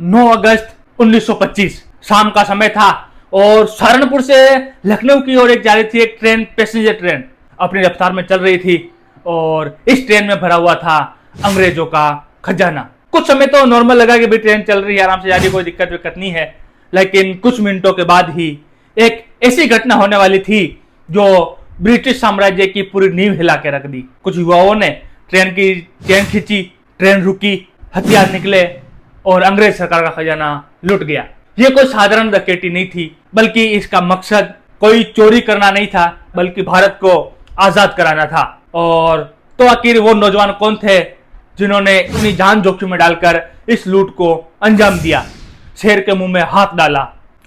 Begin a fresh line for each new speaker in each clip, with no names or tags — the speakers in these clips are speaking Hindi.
9 अगस्त 1925 शाम का समय था और सहारनपुर से लखनऊ की ओर एक जा रही थी एक ट्रेन, पैसेंजर ट्रेन अपनी रफ्तार में चल रही थी और इस ट्रेन में भरा हुआ था अंग्रेजों का खजाना। कुछ समय तो नॉर्मल लगा कि भाई ट्रेन चल रही है, आराम से जा रही, कोई दिक्कत विक्कत नहीं है, लेकिन कुछ मिनटों के बाद ही एक ऐसी घटना होने वाली थी जो ब्रिटिश साम्राज्य की पूरी नींव हिला के रख दी। कुछ युवाओं ने ट्रेन की चेन खींची, ट्रेन रुकी, हथियार निकले और अंग्रेज सरकार का खजाना लुट गया। ये कोई साधारण डकैती नहीं थी, बल्कि इसका मकसद कोई चोरी करना नहीं था, बल्कि भारत को आजाद कराना था। और तो आखिर वो नौजवान कौन थे जिन्होंने अपनी जान जोखिम में डालकर इस लूट को अंजाम दिया, शेर के मुंह में हाथ डाला,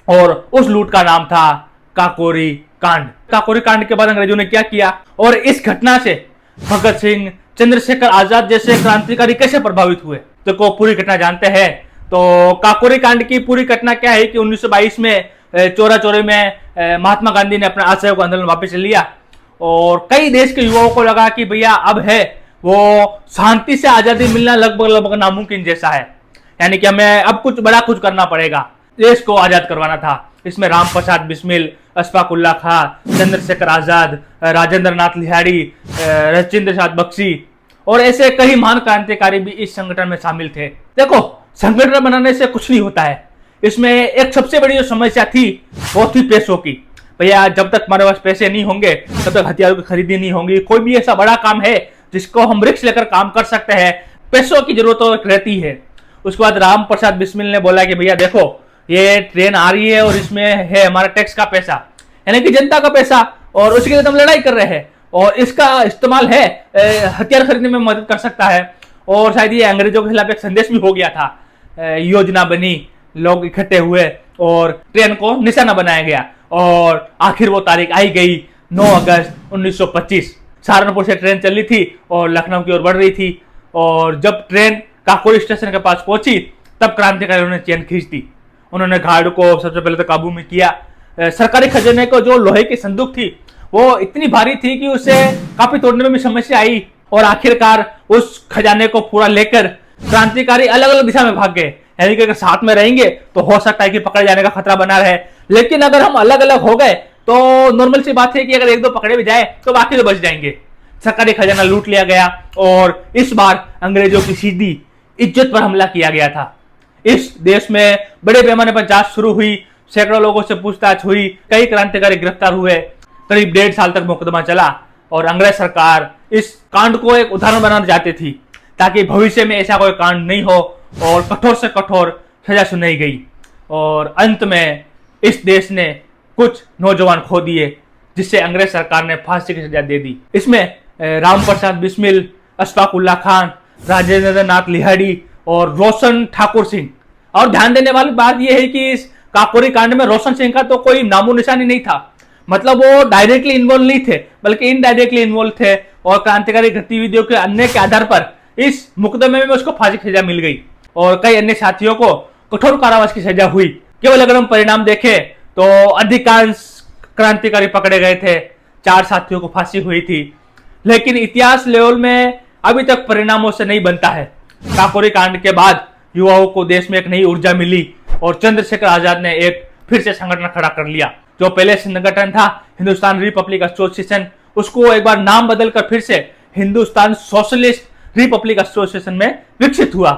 और उस लूट का नाम था काकोरी कांड। काकोरी कांड के बाद अंग्रेजों ने क्या किया और इस घटना से भगत सिंह, चंद्रशेखर आजाद जैसे क्रांतिकारी कैसे प्रभावित हुए, तो को पूरी घटना जानते हैं। तो काकोरी कांड की पूरी घटना क्या है कि 1922 में चोरा चोरी में महात्मा गांधी ने अपना असहयोग आंदोलन वापस लिया और कई देश के युवाओं को लगा कि भैया अब है वो शांति से आजादी मिलना लगभग नामुमकिन जैसा है, यानी कि हमें अब कुछ बड़ा कुछ करना पड़ेगा, देश को आजाद करवाना था। इसमें राम प्रसाद बिस्मिल, अशफाक उल्लाह खां, चंद्रशेखर आजाद, राजेंद्र नाथ लिहाड़ी, राजेंद्र प्रसाद बख्शी और ऐसे कई महान क्रांतिकारी भी इस संगठन में शामिल थे। देखो, संगठन बनाने से कुछ नहीं होता है, इसमें एक सबसे बड़ी जो समस्या थी वो थी पैसों की। भैया जब तक हमारे पास पैसे नहीं होंगे तब तक हथियारों की खरीदी नहीं होगी। कोई भी ऐसा बड़ा काम है जिसको हम रिस्क लेकर काम कर सकते हैं, पैसों की जरूरत तो रहती है। उसके बाद राम प्रसाद बिस्मिल ने बोला कि भैया देखो, ये ट्रेन आ रही है और इसमें है हमारा टैक्स का पैसा, यानी कि जनता का पैसा, और उसके लिए हम लड़ाई कर रहे हैं और इसका इस्तेमाल है हथियार खरीदने में मदद कर सकता है। और शायद ये अंग्रेजों के खिलाफ एक संदेश भी हो गया था। योजना बनी, लोग इकट्ठे हुए और ट्रेन को निशाना बनाया गया और आखिर वो तारीख आई गई 9 अगस्त 1925। सहारनपुर से ट्रेन चली थी और लखनऊ की ओर बढ़ रही थी और जब ट्रेन काकोरी स्टेशन के पास पहुंची तब क्रांतिकारियों ने चेन खींच दी। उन्होंने गार्ड को सबसे पहले तो काबू में किया। सरकारी खजाने को जो लोहे की संदूक थी वो इतनी भारी थी कि उसे काफी तोड़ने में भी समस्या आई और आखिरकार उस खजाने को पूरा लेकर क्रांतिकारी अलग अलग दिशा में भाग गए। यानी कि अगर साथ में रहेंगे तो हो सकता है कि पकड़े जाने का खतरा बना रहे, लेकिन अगर हम अलग अलग हो गए तो नॉर्मल सी बात है कि अगर एक दो पकड़े भी जाए तो बाकी तो बच जाएंगे। सरकारी खजाना लूट लिया गया और इस बार अंग्रेजों की सीधी इज्जत पर हमला किया गया था। इस देश में बड़े पैमाने पर जांच शुरू हुई, सैकड़ों लोगों से पूछताछ हुई, कई क्रांतिकारी गिरफ्तार हुए, करीब 1.5 साल तक मुकदमा चला और अंग्रेज सरकार इस कांड को एक उदाहरण बनाना चाहती थी ताकि भविष्य में ऐसा कोई कांड नहीं हो और कठोर से कठोर सजा सुनाई गई। और अंत में इस देश ने कुछ नौजवान खो दिए जिससे अंग्रेज सरकार ने फांसी की सजा दे दी। इसमें राम प्रसाद बिस्मिल, अशफाक उल्लाह खान, राजेंद्र नाथ लिहाड़ी और रोशन ठाकुर सिंह। और ध्यान देने वाली बात यह है कि इस काकोरी कांड में रोशन सिंह का तो कोई नामो निशानी नहीं था, मतलब वो डायरेक्टली इन्वॉल्व नहीं थे बल्कि इनडायरेक्टली इन्वॉल्व थे और क्रांतिकारी गतिविधियों के अन्य के आधार पर इस मुकदमे में उसको फांसी की सजा मिल गई और कई अन्य साथियों को कठोर कारावास की सजा हुई। केवल अगर हम परिणाम देखें तो अधिकांश क्रांतिकारी पकड़े गए थे, 4 साथियों को फांसी हुई थी, लेकिन इतिहास लेवल में अभी तक परिणामों से नहीं बनता है। काकोरी कांड के बाद युवाओं को देश में एक नई ऊर्जा मिली और चंद्रशेखर आजाद ने एक फिर से संगठन खड़ा कर लिया। जो पहले संगठन था हिंदुस्तान रिपब्लिक एसोसिएशन, उसको एक बार नाम बदलकर फिर से हिंदुस्तान सोशलिस्ट रिपब्लिक एसोसिएशन में विकसित हुआ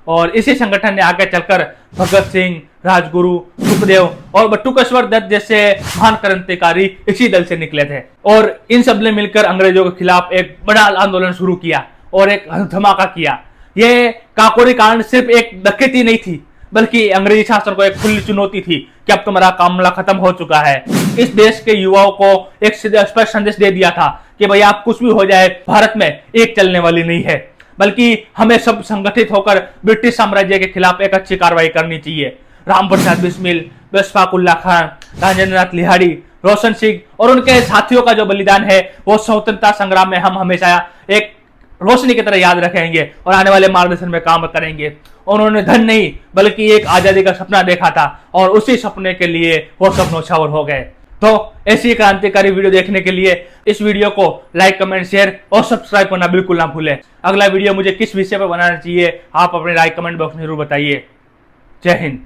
और इसी संगठन ने आगे चलकर भगत सिंह, राजगुरु, सुखदेव और बटुकेश्वर दत्त जैसे महान क्रांतिकारी इसी दल से निकले थे और इन सब ने मिलकर अंग्रेजों के खिलाफ एक बड़ा आंदोलन शुरू किया और एक धमाका किया। ये काकोरी कांड सिर्फ एक डकैती नहीं थी बल्कि अंग्रेजी शासन को एक खुली चुनौती थी कि अब तुम्हारा मामला खत्म हो चुका है। इस देश के युवाओं को एक स्पष्ट संदेश दे दिया था कि भाई आप कुछ भी हो जाए, भारत में एक चलने वाली नहीं है, बल्कि हमें सब संगठित होकर ब्रिटिश साम्राज्य के खिलाफ एक अच्छी कार्रवाई करनी चाहिए। राम प्रसाद बिस्मिल, अशफाक उल्लाह खान, राजेंद्र नाथ लिहाड़ी, रोशन सिंह और उनके साथियों का जो बलिदान है वो स्वतंत्रता संग्राम में हम हमेशा एक रोशनी की तरह याद रखेंगे और आने वाले मार्गदर्शन में काम करेंगे। उन्होंने धन नहीं बल्कि एक आजादी का सपना देखा था और उसी सपने के लिए वो सब नौछावर हो गए। तो ऐसी क्रांतिकारी वीडियो देखने के लिए इस वीडियो को लाइक, कमेंट, शेयर और सब्सक्राइब करना बिल्कुल ना भूलें। अगला वीडियो मुझे किस विषय पर बनाना चाहिए आप अपने राय कमेंट बॉक्स में जरूर बताइए। जय हिंद।